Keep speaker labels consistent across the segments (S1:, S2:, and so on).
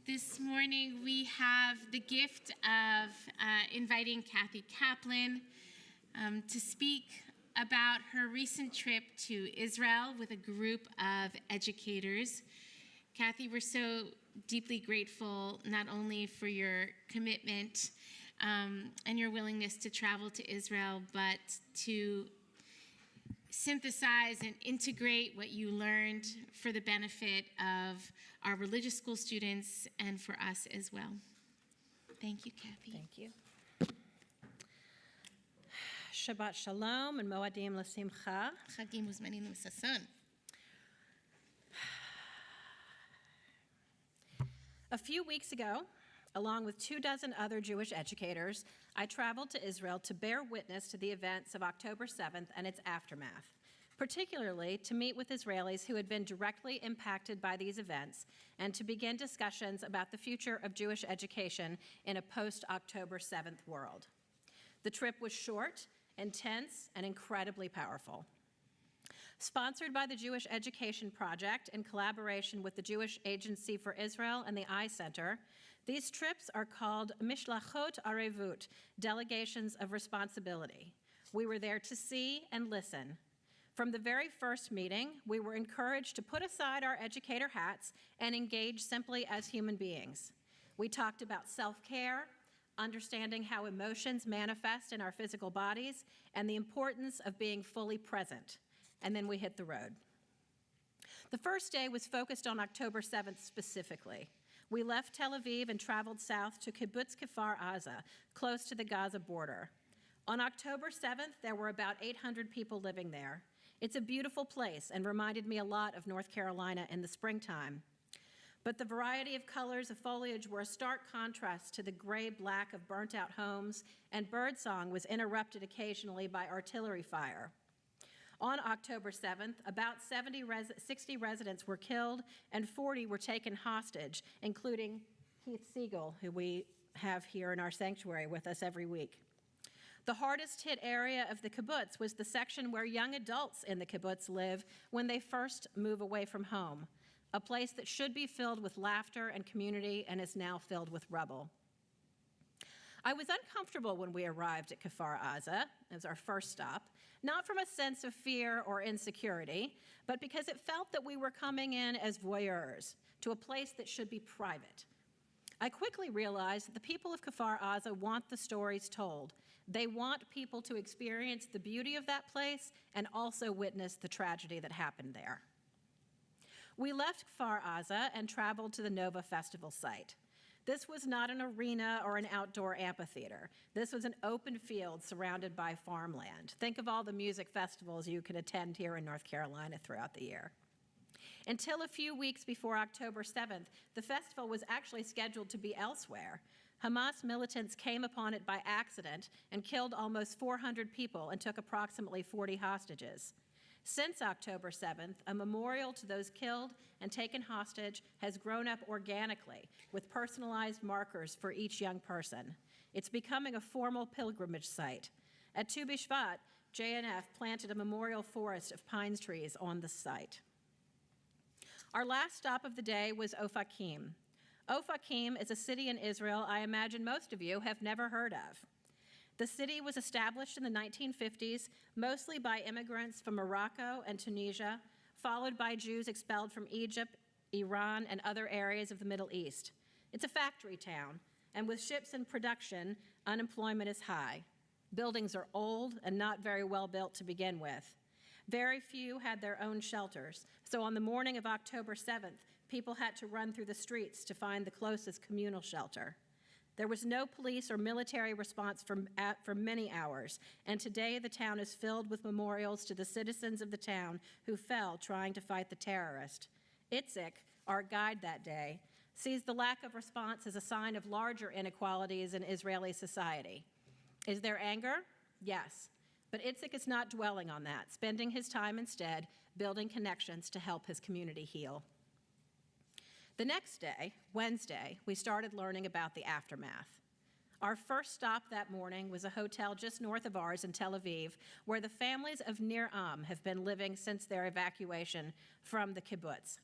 S1: This morning we have the gift of inviting Cathy Kaplan to speak about her recent trip to Israel with a group of educators. Cathy, we're so deeply grateful not only for your commitment and your willingness to travel to Israel, but to synthesize and integrate what you learned for the benefit of our religious school students and for us as well. Thank you, Cathy.
S2: Thank you. Shabbat Shalom and Moadim L'Simcha.
S1: Chagim Uzmanim L'Sason.
S2: A few weeks ago, along with 24 other Jewish educators, I traveled to Israel to bear witness to the events of October 7th and its aftermath, particularly to meet with Israelis who had been directly impacted by these events and to begin discussions about the future of Jewish education in a post-October 7th world. The trip was short, intense, and incredibly powerful. Sponsored by the Jewish Education Project in collaboration with the Jewish Agency for Israel and the I Center, these trips are called Mishlachot Arevut, delegations of responsibility. We were there to see and listen. From the very first meeting, we were encouraged to put aside our educator hats and engage simply as human beings. We talked about self-care, understanding how emotions manifest in our physical bodies, and the importance of being fully present. And then we hit the road. The first day was focused on October 7th specifically. We left Tel Aviv and traveled south to Kibbutz Kfar Aza, close to the Gaza border. On October 7th, there were about 800 people living there. It's a beautiful place and reminded me a lot of North Carolina in the springtime. But the variety of colors of foliage were a stark contrast to the gray-black of burnt-out homes, and birdsong was interrupted occasionally by artillery fire. On October 7th, about 60 residents were killed and 40 were taken hostage, including Keith Siegel, who we have here in our sanctuary with us every week. The hardest hit area of the kibbutz was the section where young adults in the kibbutz live when they first move away from home, a place that should be filled with laughter and community and is now filled with rubble. I was uncomfortable when we arrived at Kfar Aza as our first stop, not from a sense of fear or insecurity, but because it felt that we were coming in as voyeurs to a place that should be private. I quickly realized that the people of Kfar Aza want the stories told. They want people to experience the beauty of that place and also witness the tragedy that happened there. We left Kfar Aza and traveled to the Nova Festival site. This was not an arena or an outdoor amphitheater. This was an open field surrounded by farmland. Think of all the music festivals you could attend here in North Carolina throughout the year. Until a few weeks before October 7th, the festival was actually scheduled to be elsewhere. Hamas militants came upon it by accident and killed almost 400 people and took approximately 40 hostages. Since October 7th, a memorial to those killed and taken hostage has grown up organically with personalized markers for each young person. It's becoming a formal pilgrimage site. At Tu B'Shvat, JNF planted a memorial forest of pine trees on the site. Our last stop of the day was Ofakim. Ofakim is a city in Israel I imagine most of you have never heard of. The city was established in the 1950s, mostly by immigrants from Morocco and Tunisia, followed by Jews expelled from Egypt, Iran, and other areas of the Middle East. It's a factory town, and with ships in production, unemployment is high. Buildings are old and not very well built to begin with. Very few had their own shelters, so on the morning of October 7th, people had to run through the streets to find the closest communal shelter. There was no police or military response for many hours, and today the town is filled with memorials to the citizens of the town who fell trying to fight the terrorist. Itzik, our guide that day, sees the lack of response as a sign of larger inequalities in Israeli society. Is there anger? Yes. But Itzik is not dwelling on that, spending his time instead building connections to help his community heal. The next day, Wednesday, we started learning about the aftermath. Our first stop that morning was a hotel just north of ours in Tel Aviv, where the families of Nir Am have been living since their evacuation from the kibbutz.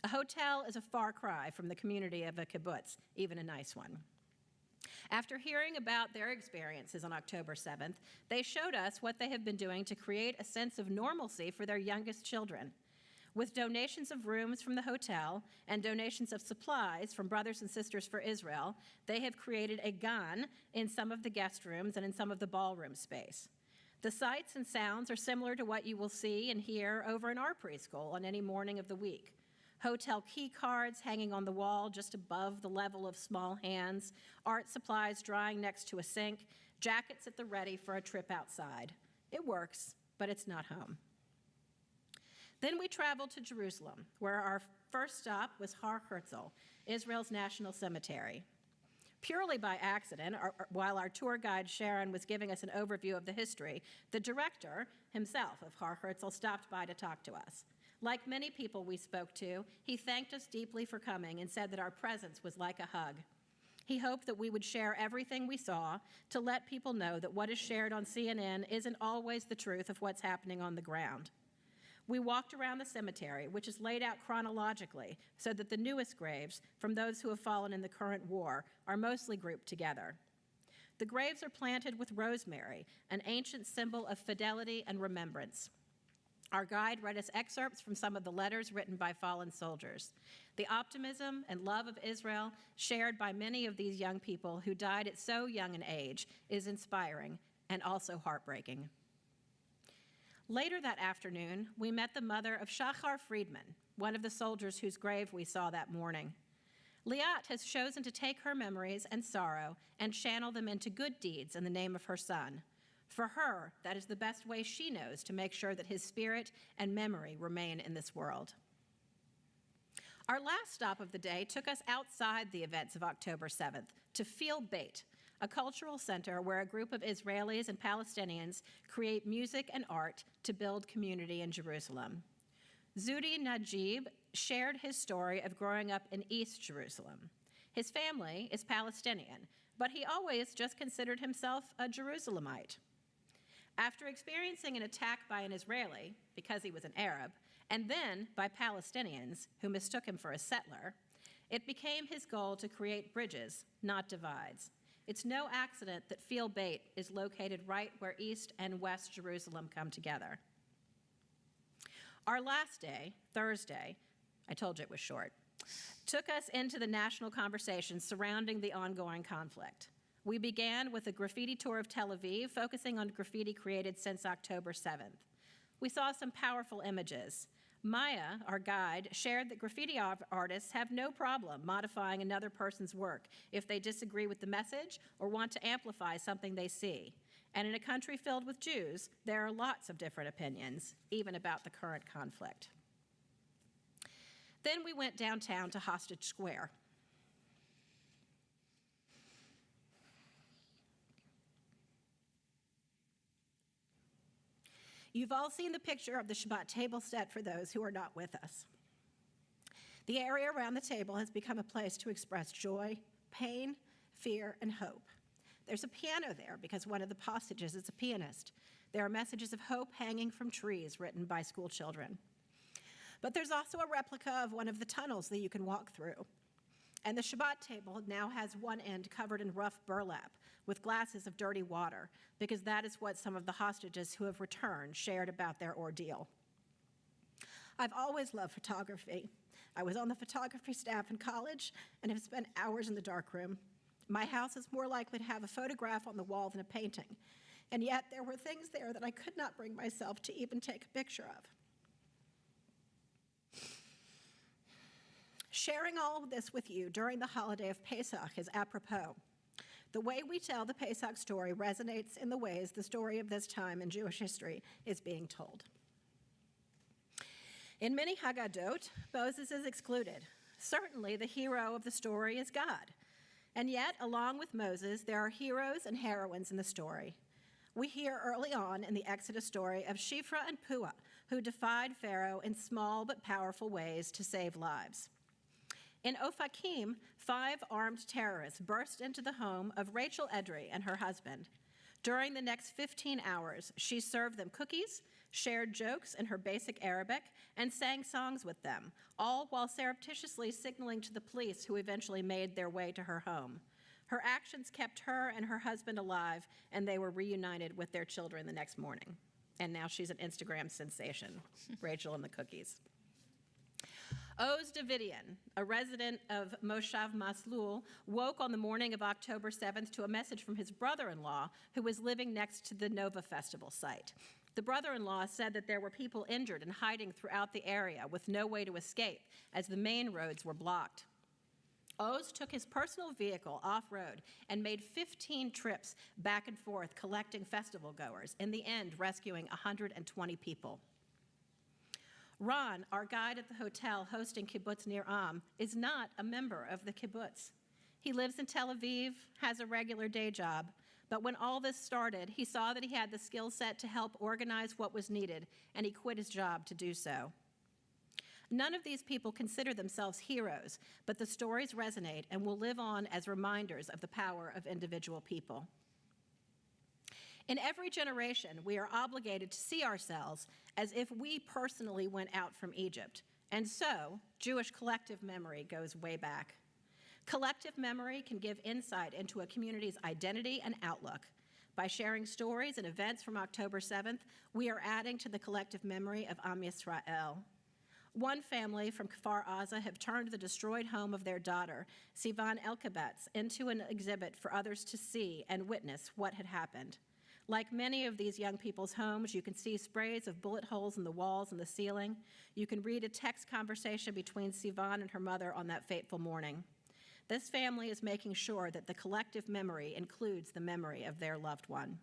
S2: A hotel is a far cry from the community of a kibbutz, even a nice one. After hearing about their experiences on October 7th, they showed us what they have been doing to create a sense of normalcy for their youngest children. With donations of rooms from the hotel and donations of supplies from Brothers and Sisters for Israel, they have created a gan in some of the guest rooms and in some of the ballroom space. The sights and sounds are similar to what you will see and hear over in our preschool on any morning of the week. Hotel key cards hanging on the wall just above the level of small hands, art supplies drying next to a sink, jackets at the ready for a trip outside. It works, but it's not home. Then we traveled to Jerusalem, where our first stop was Har Herzl, Israel's national cemetery. Purely by accident, while our tour guide Sharon was giving us an overview of the history, the director himself of Har Herzl stopped by to talk to us. Like many people we spoke to, he thanked us deeply for coming and said that our presence was like a hug. He hoped that we would share everything we saw to let people know that what is shared on CNN isn't always the truth of what's happening on the ground. We walked around the cemetery, which is laid out chronologically so that the newest graves from those who have fallen in the current war are mostly grouped together. The graves are planted with rosemary, an ancient symbol of fidelity and remembrance. Our guide read us excerpts from some of the letters written by fallen soldiers. The optimism and love of Israel shared by many of these young people who died at so young an age is inspiring and also heartbreaking. Later that afternoon, we met the mother of Shachar Friedman, one of the soldiers whose grave we saw that morning. Liat has chosen to take her memories and sorrow and channel them into good deeds in the name of her son. For her, that is the best way she knows to make sure that his spirit and memory remain in this world. Our last stop of the day took us outside the events of October 7th to Feel Beit, a cultural center where a group of Israelis and Palestinians create music and art to build community in Jerusalem. Zudi Najib shared his story of growing up in East Jerusalem. His family is Palestinian, but he always just considered himself a Jerusalemite. After experiencing an attack by an Israeli, because he was an Arab, and then by Palestinians who mistook him for a settler, it became his goal to create bridges, not divides. It's no accident that Feel Beit is located right where East and West Jerusalem come together. Our last day, Thursday, I told you it was short, took us into the national conversation surrounding the ongoing conflict. We began with a graffiti tour of Tel Aviv, focusing on graffiti created since October 7th. We saw some powerful images. Maya, our guide, shared that graffiti artists have no problem modifying another person's work if they disagree with the message or want to amplify something they see. And in a country filled with Jews, there are lots of different opinions, even about the current conflict. Then we went downtown to Hostage Square. You've all seen the picture of the Shabbat table set for those who are not with us. The area around the table has become a place to express joy, pain, fear, and hope. There's a piano there because one of the hostages is a pianist. There are messages of hope hanging from trees written by school children. But there's also a replica of one of the tunnels that you can walk through. And the Shabbat table now has one end covered in rough burlap with glasses of dirty water, because that is what some of the hostages who have returned shared about their ordeal. I've always loved photography. I was on the photography staff in college and have spent hours in the darkroom. My house is more likely to have a photograph on the wall than a painting, and yet there were things there that I could not bring myself to even take a picture of. Sharing all of this with you during the holiday of Pesach is apropos. The way we tell the Pesach story resonates in the ways the story of this time in Jewish history is being told. In many Haggadot, Moses is excluded. Certainly, the hero of the story is God. And yet, along with Moses, there are heroes and heroines in the story. We hear early on in the Exodus story of Shifra and Puah, who defied Pharaoh in small but powerful ways to save lives. In Ofakim, 5 armed terrorists burst into the home of Rachel Edry and her husband. During the next 15 hours, she served them cookies, shared jokes in her basic Arabic, and sang songs with them, all while surreptitiously signaling to the police who eventually made their way to her home. Her actions kept her and her husband alive, and they were reunited with their children the next morning. And now she's an Instagram sensation, Rachel and the cookies. Oz Davidian, a resident of Moshav Maslul, woke on the morning of October 7th to a message from his brother-in-law, who was living next to the Nova Festival site. The brother-in-law said that there were people injured and hiding throughout the area with no way to escape, as the main roads were blocked. Oz took his personal vehicle off-road and made 15 trips back and forth collecting festival goers, in the end rescuing 120 people. Ron, our guide at the hotel hosting Kibbutz Nir Am, is not a member of the kibbutz. He lives in Tel Aviv, has a regular day job, but when all this started, he saw that he had the skill set to help organize what was needed, and he quit his job to do so. None of these people consider themselves heroes, but the stories resonate and will live on as reminders of the power of individual people. In every generation, we are obligated to see ourselves as if we personally went out from Egypt. And so, Jewish collective memory goes way back. Collective memory can give insight into a community's identity and outlook. By sharing stories and events from October 7th, we are adding to the collective memory of Am Yisrael. One family from Kfar Aza have turned the destroyed home of their daughter, Sivan Elkabetz, into an exhibit for others to see and witness what had happened. Like many of these young people's homes, you can see sprays of bullet holes in the walls and the ceiling. You can read a text conversation between Sivan and her mother on that fateful morning. This family is making sure that the collective memory includes the memory of their loved one.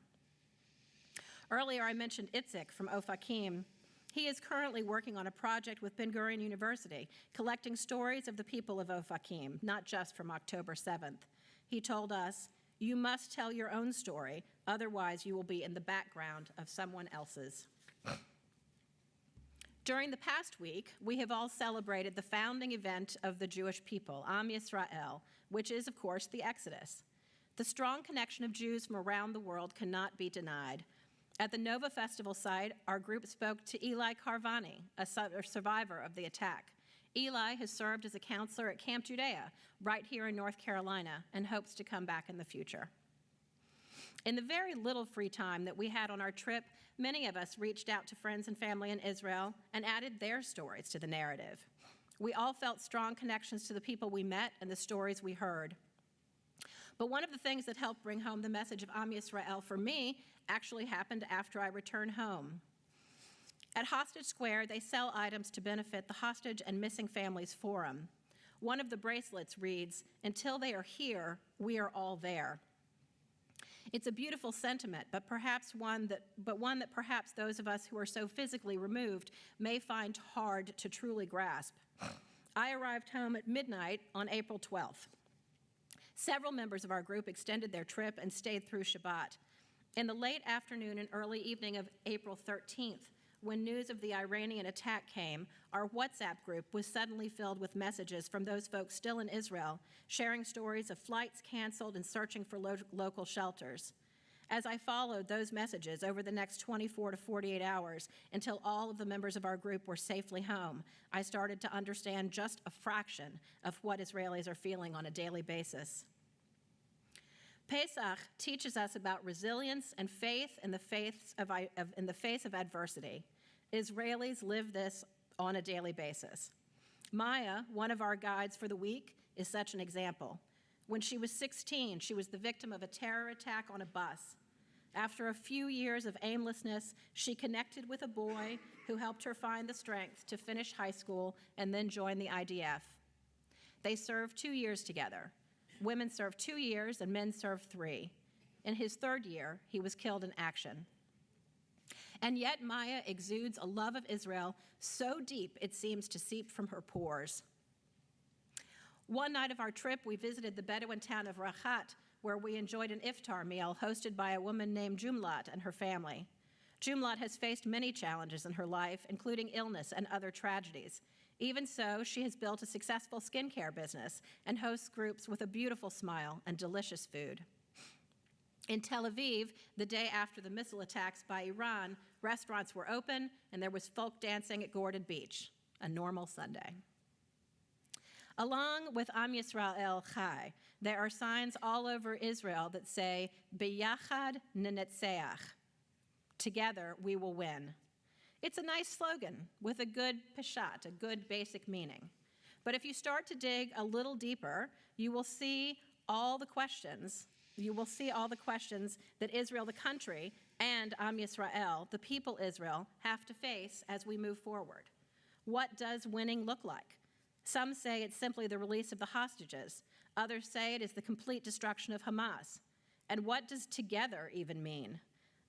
S2: Earlier, I mentioned Itzik from Ofakim. He is currently working on a project with Ben-Gurion University, collecting stories of the people of Ofakim, not just from October 7th. He told us, "You must tell your own story, otherwise you will be in the background of someone else's." During the past week, we have all celebrated the founding event of the Jewish people, Am Yisrael, which is, of course, the Exodus. The strong connection of Jews from around the world cannot be denied. At the Nova Festival site, our group spoke to Eli Carvani, a survivor of the attack. Eli has served as a counselor at Camp Judea, right here in North Carolina, and hopes to come back in the future. In the very little free time that we had on our trip, many of us reached out to friends and family in Israel and added their stories to the narrative. We all felt strong connections to the people we met and the stories we heard. But one of the things that helped bring home the message of Am Yisrael for me actually happened after I returned home. At Hostage Square, they sell items to benefit the Hostage and Missing Families Forum. One of the bracelets reads, "Until they are here, we are all there." It's a beautiful sentiment, but one that perhaps those of us who are so physically removed may find hard to truly grasp. I arrived home at midnight on April 12th. Several members of our group extended their trip and stayed through Shabbat. In the late afternoon and early evening of April 13th, when news of the Iranian attack came, our WhatsApp group was suddenly filled with messages from those folks still in Israel, sharing stories of flights canceled and searching for local shelters. As I followed those messages over the next 24 to 48 hours until all of the members of our group were safely home, I started to understand just a fraction of what Israelis are feeling on a daily basis. Pesach teaches us about resilience and faith in the face of adversity. Israelis live this on a daily basis. Maya, one of our guides for the week, is such an example. When she was 16, she was the victim of a terror attack on a bus. After a few years of aimlessness, she connected with a boy who helped her find the strength to finish high school and then join the IDF. They served 2 years together. Women served 2 years and men served 3. In his 3rd year, he was killed in action. And yet Maya exudes a love of Israel so deep it seems to seep from her pores. One night of our trip, we visited the Bedouin town of Rachat, where we enjoyed an iftar meal hosted by a woman named Jumlat and her family. Jumlat has faced many challenges in her life, including illness and other tragedies. Even so, she has built a successful skincare business and hosts groups with a beautiful smile and delicious food. In Tel Aviv, the day after the missile attacks by Iran, restaurants were open and there was folk dancing at Gordon Beach, a normal Sunday. Along with Am Yisrael Chai, there are signs all over Israel that say, B'yachad nenetzeach, together we will win. It's a nice slogan with a good peshat, a good basic meaning. But if you start to dig a little deeper, you will see all the questions that Israel, the country, and Am Yisrael, the people Israel, have to face as we move forward. What does winning look like? Some say it's simply the release of the hostages. Others say it is the complete destruction of Hamas. And what does together even mean?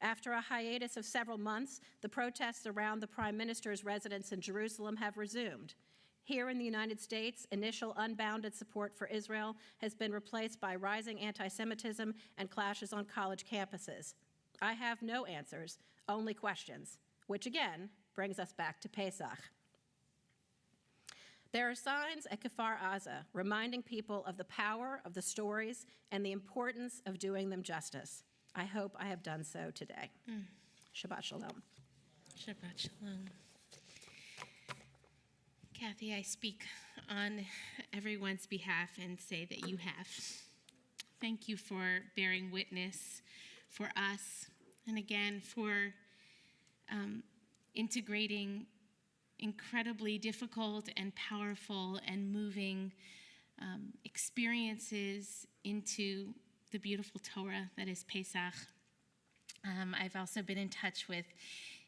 S2: After a hiatus of several months, the protests around the Prime Minister's residence in Jerusalem have resumed. Here in the United States, initial unbounded support for Israel has been replaced by rising anti-Semitism and clashes on college campuses. I have no answers, only questions, which again brings us back to Pesach. There are signs at Kfar Aza reminding people of the power of the stories and the importance of doing them justice. I hope I have done so today. Shabbat Shalom.
S1: Shabbat Shalom. Cathy, I speak on everyone's behalf and say that you have. Thank you for bearing witness for us, and again for integrating incredibly difficult and powerful and moving experiences into the beautiful Torah that is Pesach. I've also been in touch with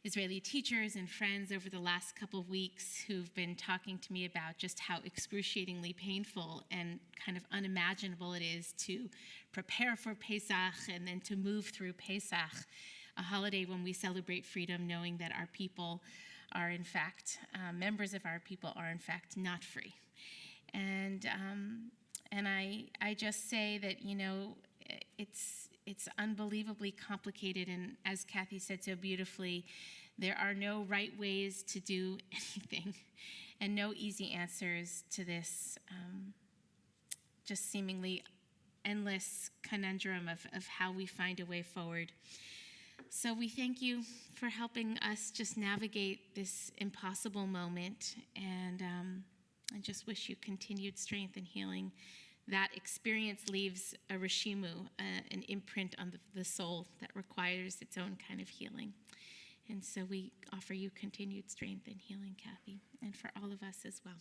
S1: Israeli teachers and friends over the last couple of weeks who've been talking to me about just how excruciatingly painful and kind of unimaginable it is to prepare for Pesach and then to move through Pesach, a holiday when we celebrate freedom, knowing that our people are in fact, members of our people are in fact not free. And I just say that, you know, it's unbelievably complicated, and as Cathy said so beautifully, there are no right ways to do anything and no easy answers to this just seemingly endless conundrum of how we find a way forward. So we thank you for helping us just navigate this impossible moment, and I just wish you continued strength and healing. That experience leaves a reshimu, an imprint on the soul that requires its own kind of healing. And so we offer you continued strength and healing, Cathy, and for all of us as well.